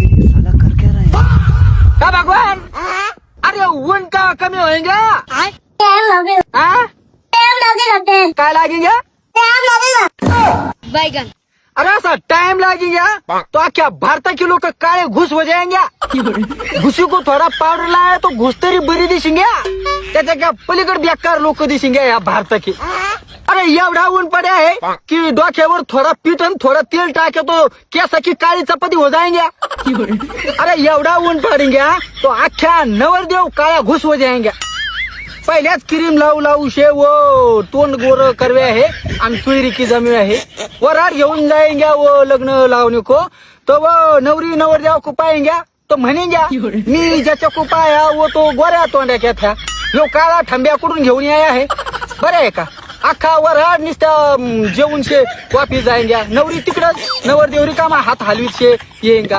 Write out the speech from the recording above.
ये साला कर क्या रहा है? क्या भगवान, अरे उनका कमी होएंगे टाइम लगेगा, हाँ? टाइम लगेगा, टाइम क्या लगेंगे? लगेगा। बैगन अरे ऐसा टाइम लगेगा तो क्या भारत के लोग काले घुस हो जाएंगे? घुसी को थोडा पावडर लाया तो घुस तरी बरी दिसेंगे. त्याच्या क्या पलीकडे बेकार लोक दिसेंगे या भारताची. अरे एवढा ऊन पडे आहे की डोक्यावर थोडा पीठ आणि थोडा तेल टाके तो केसाची काळी चपाती हो जाएंगे. अरे एवढा ऊन पडेंगे तो अख्ख्या नवरदेव काळ्या घुस हो जाएंगे. पहिल्याच क्रीम लावू लावू शे वो तोंड गोर करवे आहे आणि चुईरी की जमी आहे. वराड घेऊन जाएंगे वो लग्न लावणे को तो वो नवरी नवरदेव को पाएंगे तो म्हणेंगे मी ज्याच्या को पाया वो तो गोऱ्या तोंड्या था यो काळा ठंब्याकडून घेऊन याय आहे. बरं आहे का? अख्खा वराड नुसतं जेवून शे वापी जाएंगे. नवरी तिकडच नवरदेव रिकामा हात हलवीत शे येईन का.